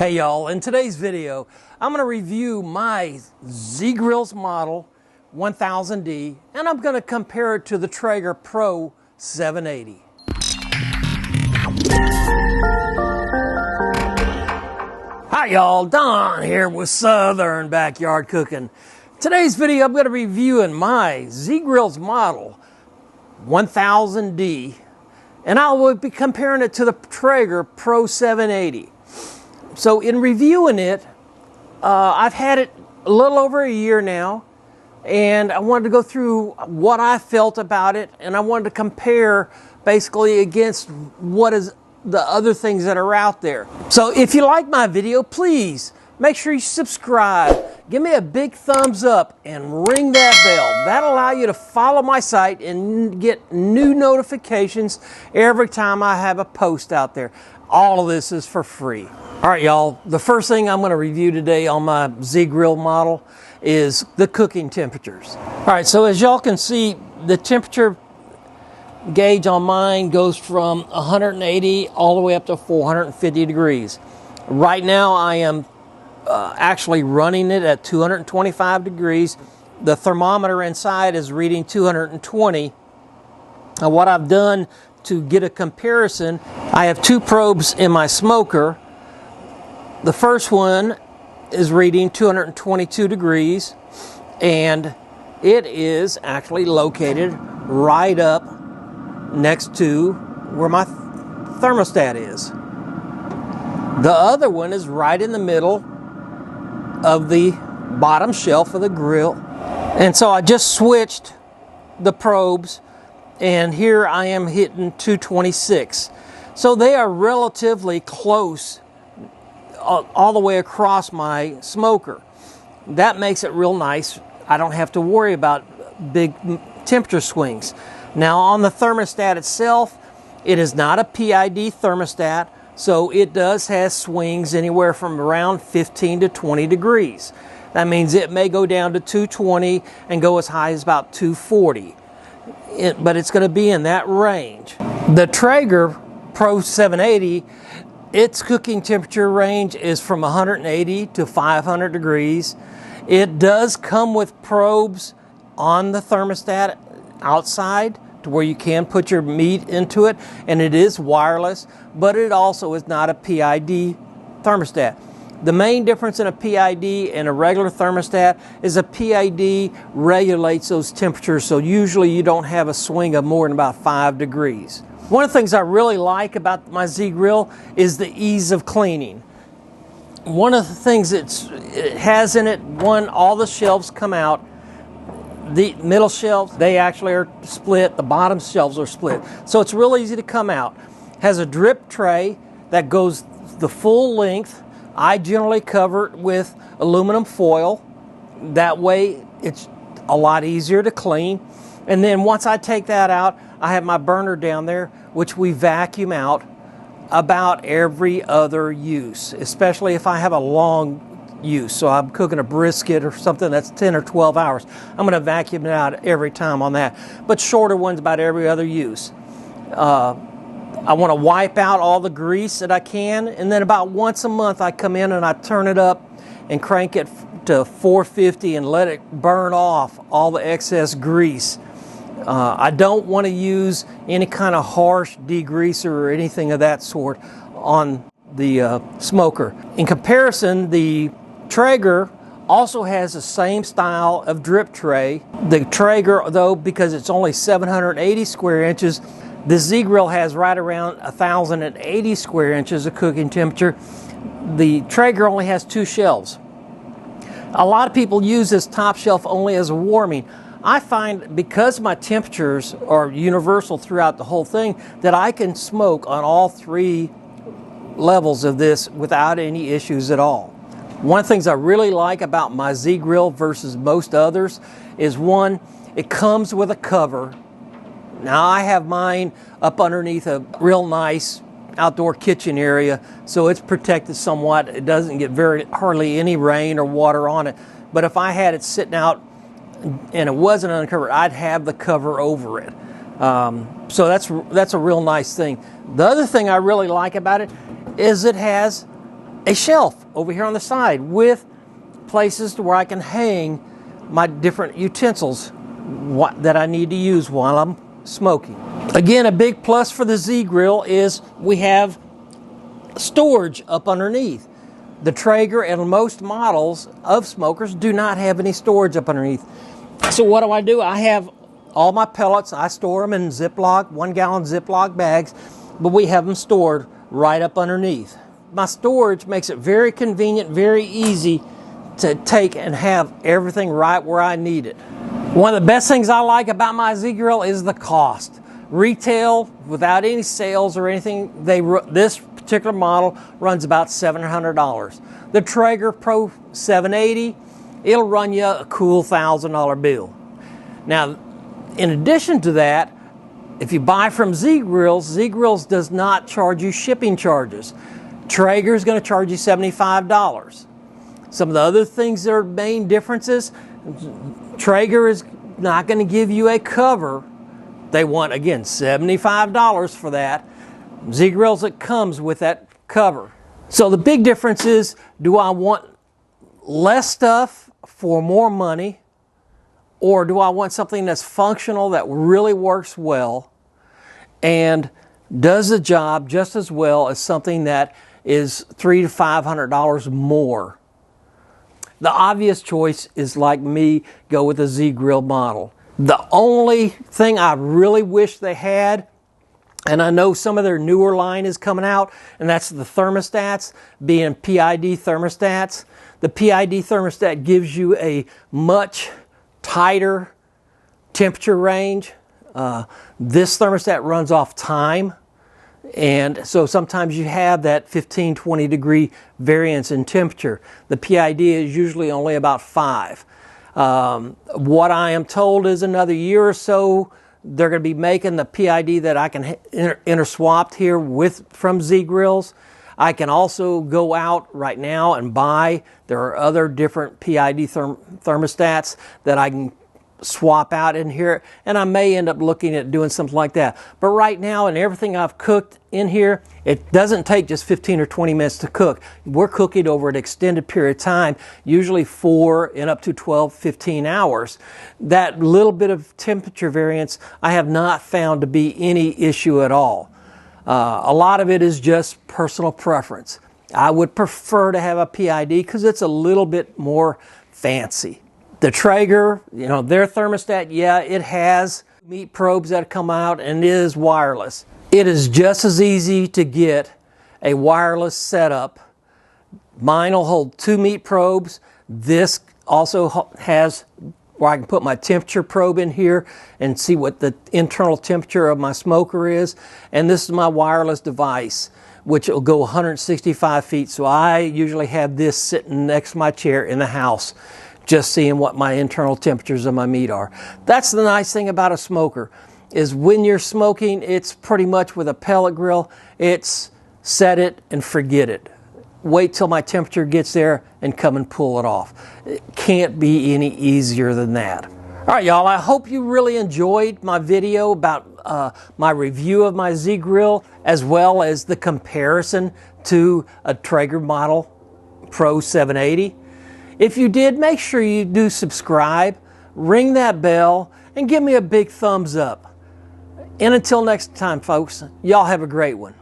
Hey y'all, in today's video, I'm going to review my Z-Grill's model 1000D, and I'm going to compare it to the Traeger Pro 780. Hi y'all, Don here with Southern Backyard Cooking. Today's video, I'm going to be reviewing my Z-Grill's model 1000D, and I will be comparing it to the Traeger Pro 780. So in reviewing it, I've had it a little over a year now, and I wanted to go through what I felt about it, and I wanted to compare basically against what is the other things that are out there. So if you like my video, please make sure you subscribe, give me a big thumbs up, and ring that bell. That'll allow you to follow my site and get new notifications every time I have a post out there. All of this is for free. All right, y'all, the first thing I'm going to review today on my Z-Grill model is the cooking temperatures. All right, so as y'all can see, the temperature gauge on mine goes from 180 all the way up to 450 degrees. Right now, I am actually running it at 225 degrees. The thermometer inside is reading 220. Now, what I've done to get a comparison, I have two probes in my smoker. The first one is reading 222 degrees, and it is actually located right up next to where my thermostat is. The other one is right in the middle of the bottom shelf of the grill. And so I just switched the probes, and here I am hitting 226. So they are relatively close all the way across my smoker. That makes it real nice. I don't have to worry about big temperature swings. Now on the thermostat itself, it is not a PID thermostat, so it does have swings anywhere from around 15 to 20 degrees. That means it may go down to 220 and go as high as about 240. But it's going to be in that range. The Traeger Pro 780, its cooking temperature range is from 180 to 500 degrees. It does come with probes on the thermostat outside to where you can put your meat into it, and it is wireless, but it also is not a PID thermostat. The main difference in a PID and a regular thermostat is a PID regulates those temperatures, so usually you don't have a swing of more than about 5 degrees. One of the things I really like about my Z-Grill is the ease of cleaning. One of the things it has in it, all the shelves come out. The middle shelves, they actually are split. The bottom shelves are split. So it's real easy to come out. Has a drip tray that goes the full length. I generally cover it with aluminum foil. That way it's a lot easier to clean. And then once I take that out, I have my burner down there, which we vacuum out about every other use, especially if I have a long use. So I'm cooking a brisket or something that's 10 or 12 hours. I'm going to vacuum it out every time on that. But shorter ones about every other use. I want to wipe out all the grease that I can, and then about once a month I come in and I turn it up and crank it to 450 and let it burn off all the excess grease. I don't want to use any kind of harsh degreaser or anything of that sort on the smoker. In comparison, the Traeger also has the same style of drip tray. The Traeger, though, because it's only 780 square inches, the Z-Grill has right around 1,080 square inches of cooking temperature. The Traeger only has 2 shelves. A lot of people use this top shelf only as a warming. I find because my temperatures are universal throughout the whole thing that I can smoke on all 3 levels of this without any issues at all. One of the things I really like about my Z-Grill versus most others is, one, it comes with a cover. Now I have mine up underneath a real nice outdoor kitchen area, so it's protected somewhat. It doesn't get hardly any rain or water on it. But if I had it sitting out and it wasn't uncovered, I'd have the cover over it. So that's a real nice thing. The other thing I really like about it is it has a shelf over here on the side with places to where I can hang my different utensils that I need to use while I'm smoking. Again, a big plus for the Z-Grill is we have storage up underneath. The Traeger and most models of smokers do not have any storage up underneath. So what do? I have all my pellets. I store them in Ziploc, 1 gallon Ziploc bags, but we have them stored right up underneath. My storage makes it very convenient, very easy to take and have everything right where I need it. One of the best things I like about my Z-Grill is the cost. Retail, without any sales or anything, this particular model runs about $700. The Traeger Pro 780, it'll run you a cool $1,000 bill. Now, in addition to that, if you buy from Z-Grills, Z-Grills does not charge you shipping charges. Traeger is going to charge you $75. Some of the other things that are main differences, Traeger is not going to give you a cover. They want, again, $75 for that. Z-Grills, it comes with that cover. So the big difference is, do I want less stuff for more money, or do I want something that's functional, that really works well, and does the job just as well as something that is $300 to $500 more? The obvious choice is, like me, go with a Z-Grill model. The only thing I really wish they had, and I know some of their newer line is coming out, and that's the thermostats, being PID thermostats. The PID thermostat gives you a much tighter temperature range. This thermostat runs off time, and so sometimes you have that 15-20 degree variance in temperature. The PID is usually only about 5. What I am told is another year or so they're going to be making the PID that I can interswapped here from Z-Grills. I can also go out right now and buy. There are other different PID thermostats that I can swap out in here, and I may end up looking at doing something like that. But right now, in everything I've cooked in here, it doesn't take just 15 or 20 minutes to cook. We're cooking over an extended period of time, usually 4 and up to 12, 15 hours. That little bit of temperature variance I have not found to be any issue at all. A lot of it is just personal preference. I would prefer to have a PID because it's a little bit more fancy. The Traeger, their thermostat, yeah, it has meat probes that come out and it is wireless. It is just as easy to get a wireless setup. Mine will hold 2 meat probes. This also has where I can put my temperature probe in here and see what the internal temperature of my smoker is. And this is my wireless device, which will go 165 feet. So I usually have this sitting next to my chair in the house, just seeing what my internal temperatures of my meat are. That's the nice thing about a smoker, is when you're smoking, it's pretty much with a pellet grill, it's set it and forget it. Wait till my temperature gets there and come and pull it off. It can't be any easier than that. All right, y'all, I hope you really enjoyed my video about my review of my Z-Grill, as well as the comparison to a Traeger model Pro 780. If you did, make sure you do subscribe, ring that bell, and give me a big thumbs up. And until next time, folks, y'all have a great one.